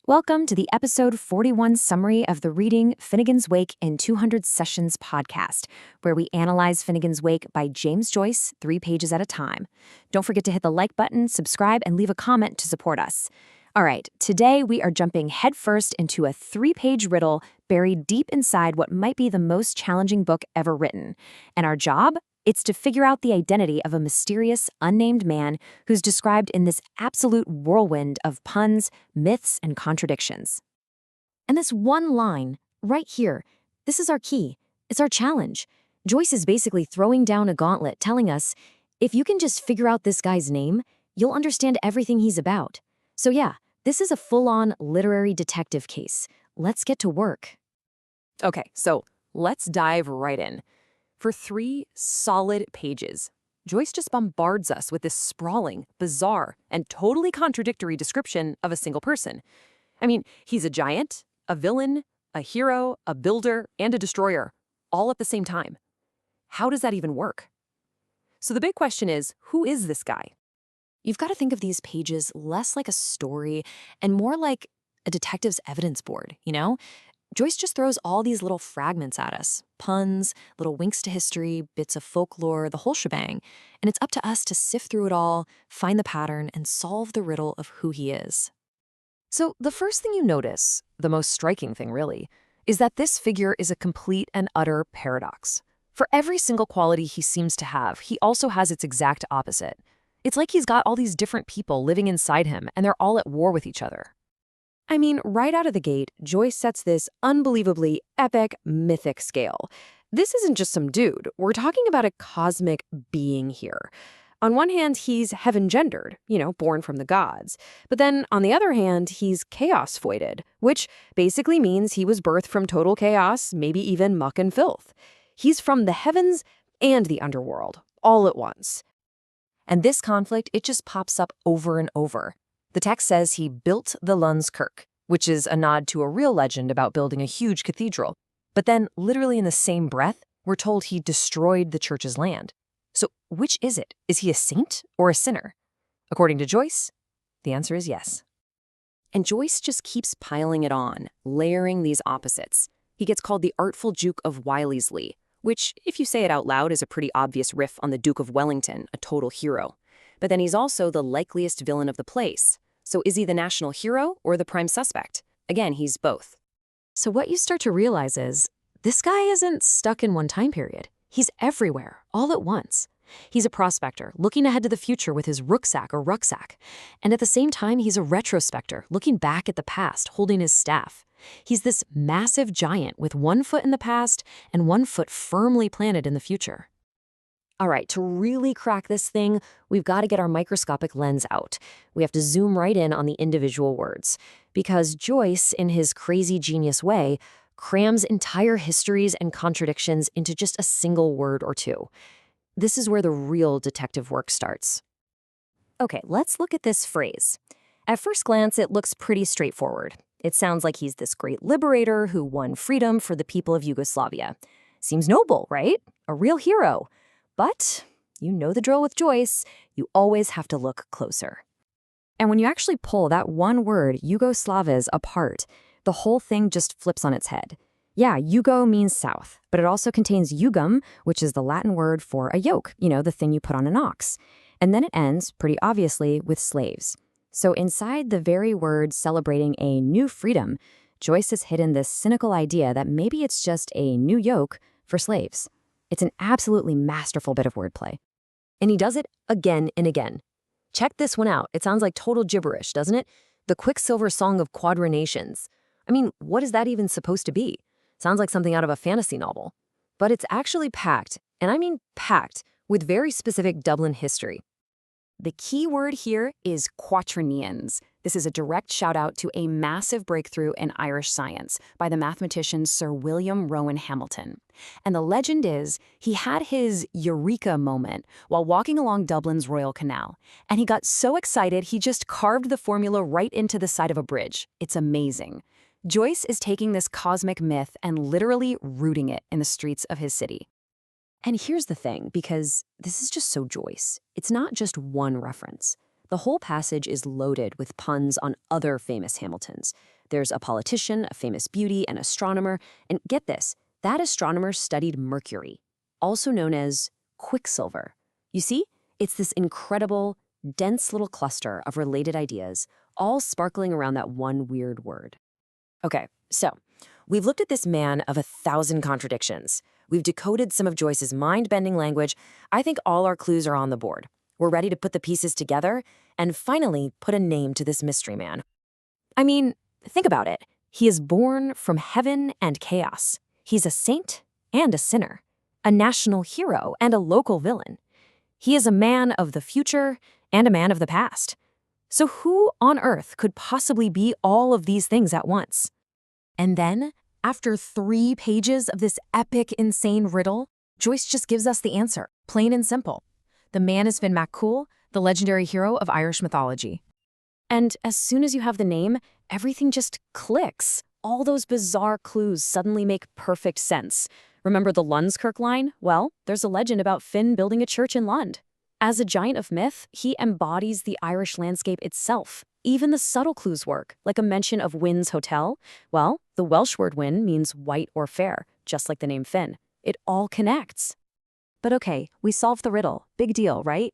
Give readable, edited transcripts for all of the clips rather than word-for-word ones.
Welcome to the episode 41 summary of the Reading Finnegans Wake in 200 Sessions podcast, where we analyze Finnegans Wake by James Joyce 3 pages at a time. Don't forget to hit the like button, subscribe, and leave a comment to support us. All right, today we are jumping headfirst into a 3-page riddle buried deep inside what might be the most challenging book ever written. And our job? It's to figure out the identity of a mysterious, unnamed man who's described in this absolute whirlwind of puns, myths, and contradictions. And this one line, right here, this is our key. It's our challenge. Joyce is basically throwing down a gauntlet, telling us, if you can just figure out this guy's name, you'll understand everything he's about. So yeah, this is a full-on literary detective case. Let's get to work. Okay, so let's dive right in. For 3 solid pages, Joyce just bombards us with this sprawling, bizarre, and totally contradictory description of a single person. I mean, he's a giant, a villain, a hero, a builder, and a destroyer, all at the same time. How does that even work? So the big question is, who is this guy? You've got to think of these pages less like a story and more like a detective's evidence board, you know? Joyce just throws all these little fragments at us. Puns, little winks to history, bits of folklore, the whole shebang. And it's up to us to sift through it all, find the pattern, and solve the riddle of who he is. So the first thing you notice, the most striking thing really, is that this figure is a complete and utter paradox. For every single quality he seems to have, he also has its exact opposite. It's like he's got all these different people living inside him, and they're all at war with each other. I mean, right out of the gate, Joyce sets this unbelievably epic, mythic scale. This isn't just some dude. We're talking about a cosmic being here. On one hand, he's heaven-gendered, born from the gods. But then, on the other hand, he's chaos-foided, which basically means he was birthed from total chaos, maybe even muck and filth. He's from the heavens and the underworld, all at once. And this conflict, it just pops up over and over. The text says he built the Lund's Kirk, which is a nod to a real legend about building a huge cathedral. But then, literally in the same breath, we're told he destroyed the church's land. So which is it? Is he a saint or a sinner? According to Joyce, the answer is yes. And Joyce just keeps piling it on, layering these opposites. He gets called the artful Duke of Wellington, which, if you say it out loud, is a pretty obvious riff on the Duke of Wellington, a total hero. But then he's also the likeliest villain of the place. So is he the national hero or the prime suspect? Again, he's both. So what you start to realize is, this guy isn't stuck in one time period. He's everywhere, all at once. He's a prospector, looking ahead to the future with his rucksack. And at the same time, he's a retrospector, looking back at the past, holding his staff. He's this massive giant with 1 foot in the past and 1 foot firmly planted in the future. All right, to really crack this thing, we've got to get our microscopic lens out. We have to zoom right in on the individual words. Because Joyce, in his crazy genius way, crams entire histories and contradictions into just a single word or two. This is where the real detective work starts. Okay, let's look at this phrase. At first glance, it looks pretty straightforward. It sounds like he's this great liberator who won freedom for the people of Yugoslavia. Seems noble, right? A real hero. But you know the drill with Joyce. You always have to look closer. And when you actually pull that one word, Yugoslavas, apart, the whole thing just flips on its head. Yeah, Yugo means south, but it also contains jugum, which is the Latin word for a yoke, the thing you put on an ox. And then it ends, pretty obviously, with slaves. So inside the very word celebrating a new freedom, Joyce has hidden this cynical idea that maybe it's just a new yoke for slaves. It's an absolutely masterful bit of wordplay. And he does it again and again. Check this one out. It sounds like total gibberish, doesn't it? The Quicksilver Song of Quaternions. I mean, what is that even supposed to be? Sounds like something out of a fantasy novel. But it's actually packed, and I mean packed, with very specific Dublin history. The key word here is quaternions. This is a direct shout out to a massive breakthrough in Irish science by the mathematician Sir William Rowan Hamilton. And the legend is he had his eureka moment while walking along Dublin's Royal Canal. And he got so excited he just carved the formula right into the side of a bridge. It's amazing. Joyce is taking this cosmic myth and literally rooting it in the streets of his city. And here's the thing, because this is just so Joyce. It's not just one reference. The whole passage is loaded with puns on other famous Hamiltons. There's a politician, a famous beauty, an astronomer, and get this, that astronomer studied Mercury, also known as quicksilver. You see, it's this incredible, dense little cluster of related ideas, all sparkling around that one weird word. Okay, so we've looked at this man of 1,000 contradictions. We've decoded some of Joyce's mind-bending language. I think all our clues are on the board. We're ready to put the pieces together and finally put a name to this mystery man. I mean, think about it. He is born from heaven and chaos. He's a saint and a sinner, a national hero and a local villain. He is a man of the future and a man of the past. So who on earth could possibly be all of these things at once? And then, after 3 pages of this epic, insane riddle, Joyce just gives us the answer, plain and simple. The man is Finn MacCool, the legendary hero of Irish mythology. And as soon as you have the name, everything just clicks. All those bizarre clues suddenly make perfect sense. Remember the Lundskirk line? Well, there's a legend about Finn building a church in Lund. As a giant of myth, he embodies the Irish landscape itself. Even the subtle clues work, like a mention of Wynn's hotel. Well, the Welsh word Wynn means white or fair, just like the name Finn. It all connects. But okay, we solved the riddle. Big deal, right?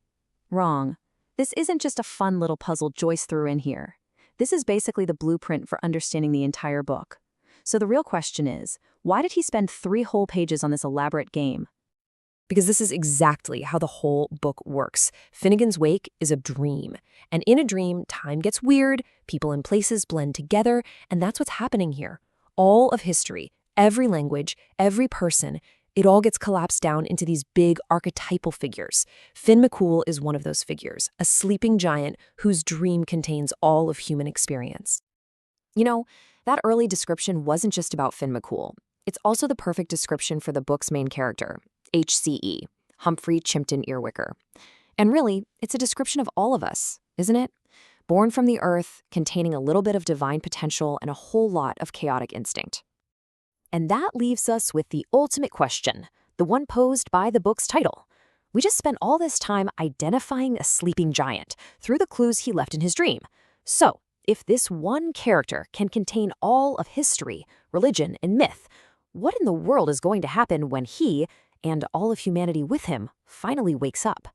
Wrong. This isn't just a fun little puzzle Joyce threw in here. This is basically the blueprint for understanding the entire book. So the real question is, why did he spend 3 whole pages on this elaborate game? Because this is exactly how the whole book works. Finnegans Wake is a dream. And in a dream, time gets weird, people and places blend together, and that's what's happening here. All of history, every language, every person, it all gets collapsed down into these big archetypal figures. Finn MacCool is one of those figures, a sleeping giant whose dream contains all of human experience. You know, that early description wasn't just about Finn MacCool. It's also the perfect description for the book's main character, H.C.E., Humphrey Chimpden Earwicker. And really, it's a description of all of us, isn't it? Born from the earth, containing a little bit of divine potential and a whole lot of chaotic instinct. And that leaves us with the ultimate question, the one posed by the book's title. We just spent all this time identifying a sleeping giant through the clues he left in his dream. So, if this one character can contain all of history, religion, and myth, what in the world is going to happen when he, and all of humanity with him, finally wakes up?